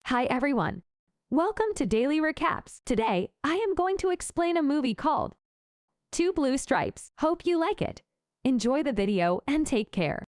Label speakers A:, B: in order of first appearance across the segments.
A: Hi everyone. Welcome to Daily Recaps. Today, I am going to explain a movie called Two Blue Stripes. Hope you like it. Enjoy the video and take care.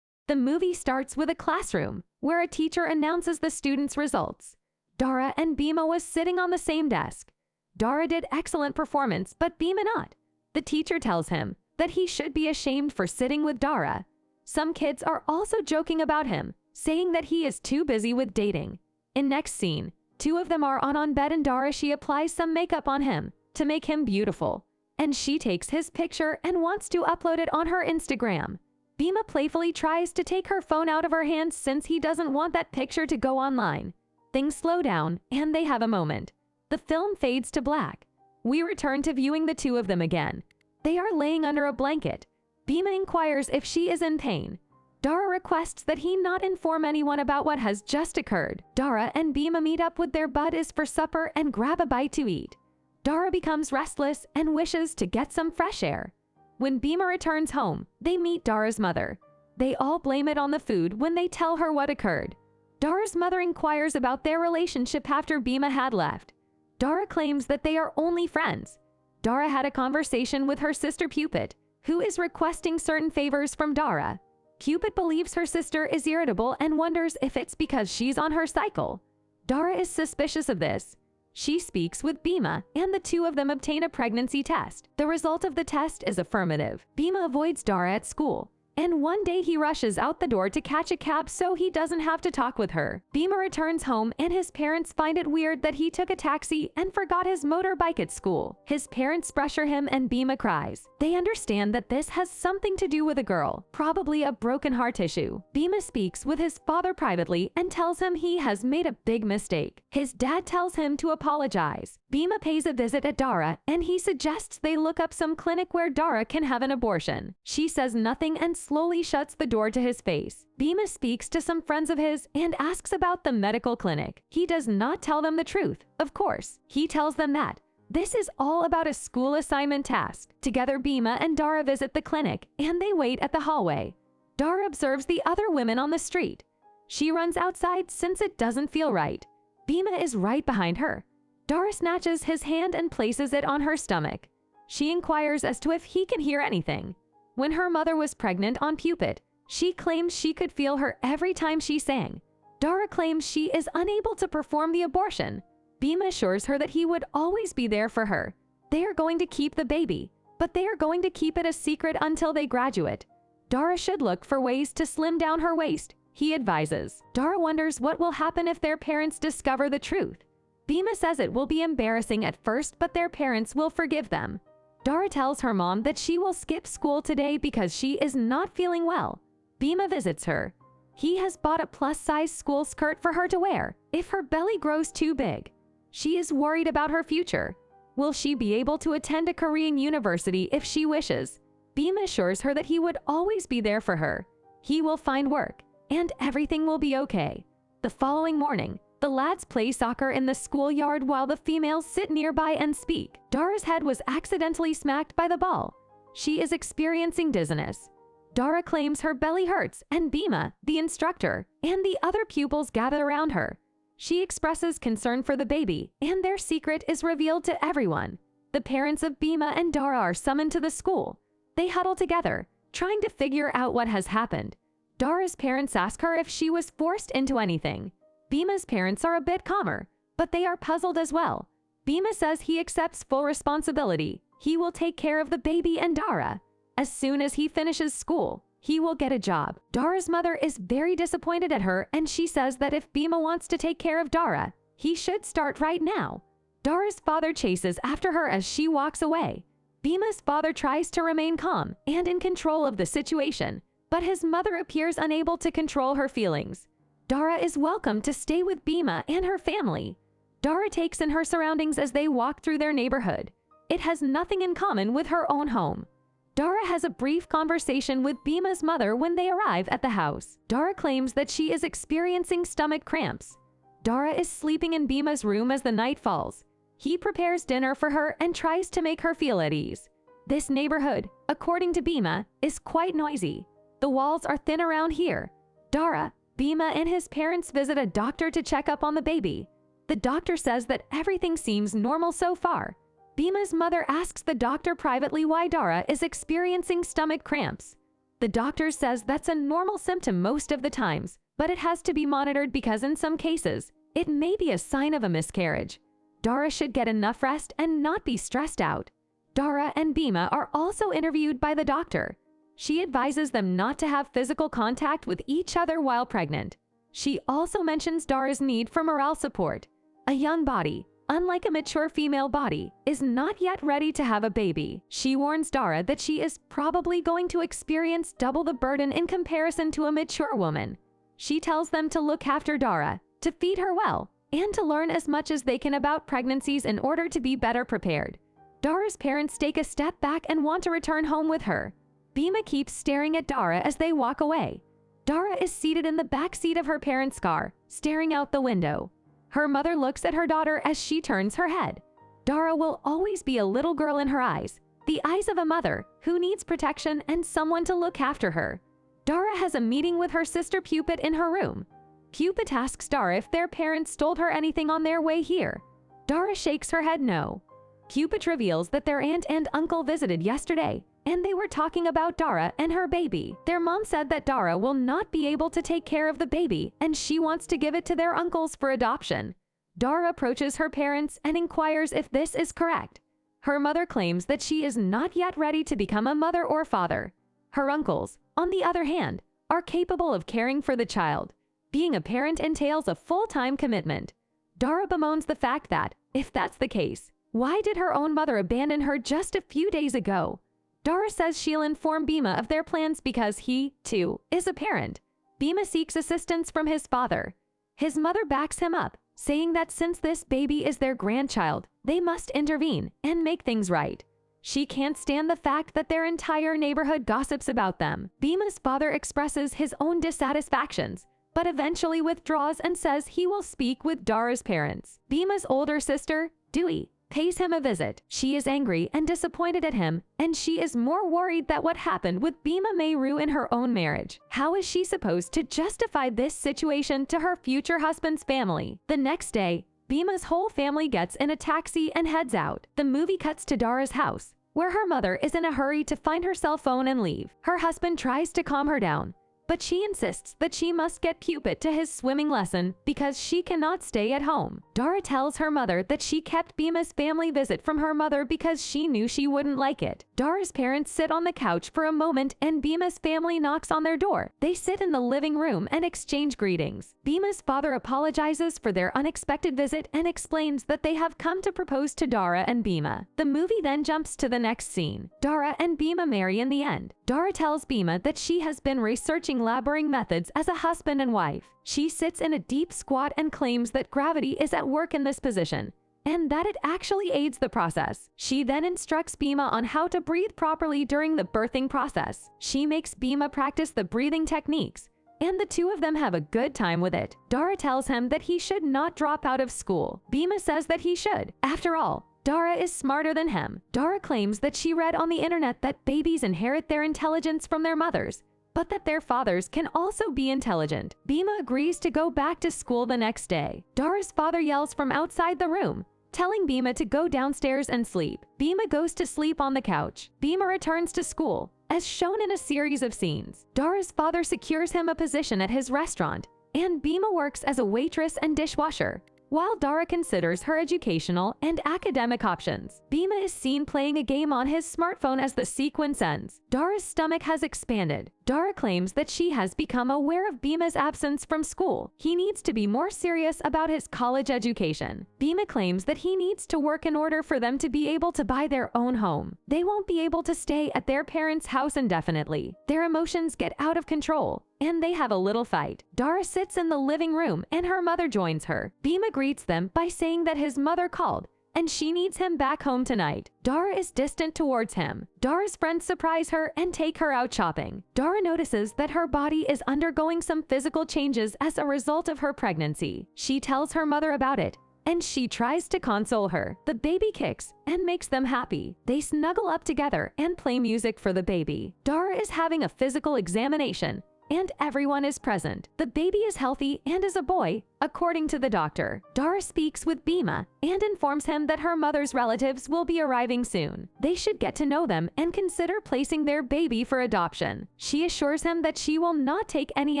A: The movie starts with a classroom where a teacher announces the students' results. Dara and Bhima was sitting on the same desk. Dara did excellent performance, but Bhima not. The teacher tells him that he should be ashamed for sitting with Dara. Some kids are also joking about him, saying that he is too busy with dating. In next scene, two of them are on bed and Dara she applies some makeup on him to make him beautiful. And she takes his picture and wants to upload it on her Instagram. Bhima playfully tries to take her phone out of her hands since he doesn't want that picture to go online. Things slow down and they have a moment. The film fades to black. We return to viewing the two of them again. They are laying under a blanket. Bhima inquires if she is in pain. Dara requests that he not inform anyone about what has just occurred. Dara and Bhima meet up with their buddies for supper and grab a bite to eat. Dara becomes restless and wishes to get some fresh air. When Bhima returns home, they meet Dara's mother. They all blame it on the food when they tell her what occurred. Dara's mother inquires about their relationship after Bhima had left. Dara claims that they are only friends. Dara had a conversation with her sister Cupid, who is requesting certain favors from Dara. Cupid believes her sister is irritable and wonders if it's because she's on her cycle. Dara is suspicious of this. She speaks with Bhima, and the two of them obtain a pregnancy test. The result of the test is affirmative. Bhima avoids Dara at school, and one day he rushes out the door to catch a cab so he doesn't have to talk with her. Bhima returns home and his parents find it weird that he took a taxi and forgot his motorbike at school. His parents pressure him and Bhima cries. They understand that this has something to do with a girl, probably a broken heart issue. Bhima speaks with his father privately and tells him he has made a big mistake. His dad tells him to apologize. Bhima pays a visit at Dara and he suggests they look up some clinic where Dara can have an abortion. She says nothing and slowly shuts the door to his face. Bhima speaks to some friends of his and asks about the medical clinic. He does not tell them the truth, of course. He tells them that this is all about a school assignment task. Together, Bhima and Dara visit the clinic and they wait at the hallway. Dara observes the other women on the street. She runs outside since it doesn't feel right. Bhima is right behind her. Dara snatches his hand and places it on her stomach. She inquires as to if he can hear anything. When her mother was pregnant on Cupid, she claims she could feel her every time she sang. Dara claims she is unable to perform the abortion. Bhima assures her that he would always be there for her. They are going to keep the baby, but they are going to keep it a secret until they graduate. Dara should look for ways to slim down her waist, he advises. Dara wonders what will happen if their parents discover the truth. Bhima says it will be embarrassing at first, but their parents will forgive them. Dara tells her mom that she will skip school today because she is not feeling well. Bhima visits her. He has bought a plus-size school skirt for her to wear if her belly grows too big. She is worried about her future. Will she be able to attend a Korean university if she wishes? Bhima assures her that he would always be there for her. He will find work, and everything will be okay. The following morning, the lads play soccer in the schoolyard while the females sit nearby and speak. Dara's head was accidentally smacked by the ball. She is experiencing dizziness. Dara claims her belly hurts and Bhima, the instructor, and the other pupils gather around her. She expresses concern for the baby, and their secret is revealed to everyone. The parents of Bhima and Dara are summoned to the school. They huddle together, trying to figure out what has happened. Dara's parents ask her if she was forced into anything. Bhima's parents are a bit calmer, but they are puzzled as well. Bhima says he accepts full responsibility. He will take care of the baby and Dara. As soon as he finishes school, he will get a job. Dara's mother is very disappointed at her and she says that if Bhima wants to take care of Dara, he should start right now. Dara's father chases after her as she walks away. Bhima's father tries to remain calm and in control of the situation, but his mother appears unable to control her feelings. Dara is welcome to stay with Bhima and her family. Dara takes in her surroundings as they walk through their neighborhood. It has nothing in common with her own home. Dara has a brief conversation with Bhima's mother when they arrive at the house. Dara claims that she is experiencing stomach cramps. Dara is sleeping in Bhima's room as the night falls. He prepares dinner for her and tries to make her feel at ease. This neighborhood, according to Bhima, is quite noisy. The walls are thin around here. Dara, Bhima and his parents visit a doctor to check up on the baby. The doctor says that everything seems normal so far. Bhima's mother asks the doctor privately why Dara is experiencing stomach cramps. The doctor says that's a normal symptom most of the times, but it has to be monitored because in some cases, it may be a sign of a miscarriage. Dara should get enough rest and not be stressed out. Dara and Bhima are also interviewed by the doctor. She advises them not to have physical contact with each other while pregnant. She also mentions Dara's need for morale support. A young body, unlike a mature female body, is not yet ready to have a baby. She warns Dara that she is probably going to experience double the burden in comparison to a mature woman. She tells them to look after Dara, to feed her well, and to learn as much as they can about pregnancies in order to be better prepared. Dara's parents take a step back and want to return home with her. Bhima keeps staring at Dara as they walk away. Dara is seated in the back seat of her parents' car, staring out the window. Her mother looks at her daughter as she turns her head. Dara will always be a little girl in her eyes, the eyes of a mother who needs protection and someone to look after her. Dara has a meeting with her sister Cupid in her room. Cupid asks Dara if their parents told her anything on their way here. Dara shakes her head no. Cupid reveals that their aunt and uncle visited yesterday, and they were talking about Dara and her baby. Their mom said that Dara will not be able to take care of the baby, and she wants to give it to their uncles for adoption. Dara approaches her parents and inquires if this is correct. Her mother claims that she is not yet ready to become a mother or father. Her uncles, on the other hand, are capable of caring for the child. Being a parent entails a full-time commitment. Dara bemoans the fact that, if that's the case, why did her own mother abandon her just a few days ago? Dara says she'll inform Bhima of their plans because he, too, is a parent. Bhima seeks assistance from his father. His mother backs him up, saying that since this baby is their grandchild, they must intervene and make things right. She can't stand the fact that their entire neighborhood gossips about them. Bhima's father expresses his own dissatisfactions, but eventually withdraws and says he will speak with Dara's parents. Bhima's older sister, Dewey, pays him a visit. She is angry and disappointed at him, and she is more worried that what happened with Bhima may ruin her own marriage. How is she supposed to justify this situation to her future husband's family? The next day, Bhima's whole family gets in a taxi and heads out. The movie cuts to Dara's house, where her mother is in a hurry to find her cell phone and leave. Her husband tries to calm her down, but she insists that she must get Cupid to his swimming lesson because she cannot stay at home. Dara tells her mother that she kept Bhima's family visit from her mother because she knew she wouldn't like it. Dara's parents sit on the couch for a moment and Bhima's family knocks on their door. They sit in the living room and exchange greetings. Bhima's father apologizes for their unexpected visit and explains that they have come to propose to Dara and Bhima. The movie then jumps to the next scene. Dara and Bhima marry in the end. Dara tells Bhima that she has been researching laboring methods as a husband and wife. She sits in a deep squat and claims that gravity is at work in this position, and that it actually aids the process. She then instructs Bhima on how to breathe properly during the birthing process. She makes Bhima practice the breathing techniques, and the two of them have a good time with it. Dara tells him that he should not drop out of school. Bhima says that he should. After all, Dara is smarter than him. Dara claims that she read on the internet that babies inherit their intelligence from their mothers, but that their fathers can also be intelligent. Bhima agrees to go back to school the next day. Dara's father yells from outside the room, telling Bhima to go downstairs and sleep. Bhima goes to sleep on the couch. Bhima returns to school, as shown in a series of scenes. Dara's father secures him a position at his restaurant, and Bhima works as a waitress and dishwasher, while Dara considers her educational and academic options. Bhima is seen playing a game on his smartphone as the sequence ends. Dara's stomach has expanded. Dara claims that she has become aware of Bhima's absence from school. He needs to be more serious about his college education. Bhima claims that he needs to work in order for them to be able to buy their own home. They won't be able to stay at their parents' house indefinitely. Their emotions get out of control, and they have a little fight. Dara sits in the living room and her mother joins her. Bhima greets them by saying that his mother called and she needs him back home tonight. Dara is distant towards him. Dara's friends surprise her and take her out shopping. Dara notices that her body is undergoing some physical changes as a result of her pregnancy. She tells her mother about it, and she tries to console her. The baby kicks and makes them happy. They snuggle up together and play music for the baby. Dara is having a physical examination, and everyone is present. The baby is healthy and is a boy, according to the doctor. Dara speaks with Bhima and informs him that her mother's relatives will be arriving soon. They should get to know them and consider placing their baby for adoption. She assures him that she will not take any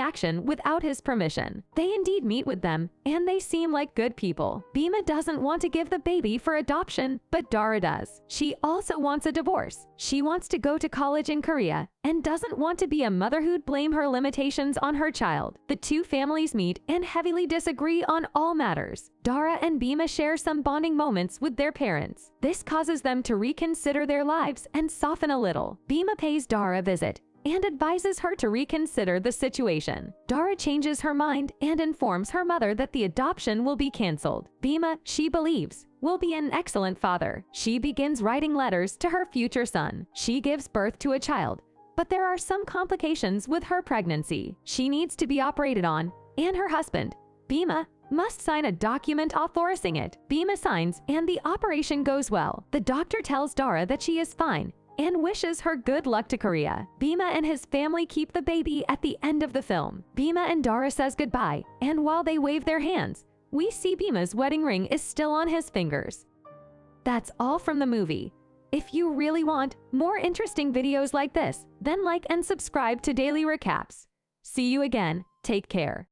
A: action without his permission. They indeed meet with them, and they seem like good people. Bhima doesn't want to give the baby for adoption, but Dara does. She also wants a divorce. She wants to go to college in Korea and doesn't want to be a mother who'd blame her limitations on her child. The two families meet and heavily disagree on all matters. Dara and Bhima share some bonding moments with their parents. This causes them to reconsider their lives and soften a little. Bhima pays Dara a visit and advises her to reconsider the situation. Dara changes her mind and informs her mother that the adoption will be canceled. Bhima, she believes, will be an excellent father. She begins writing letters to her future son. She gives birth to a child, but there are some complications with her pregnancy. She needs to be operated on, and her husband, Bhima, must sign a document authorizing it. Bhima signs, and the operation goes well. The doctor tells Dara that she is fine and wishes her good luck to Korea. Bhima and his family keep the baby at the end of the film. Bhima and Dara says goodbye, and while they wave their hands, we see Bhima's wedding ring is still on his fingers. That's all from the movie. If you really want more interesting videos like this, then like and subscribe to Daily Recaps. See you again. Take care.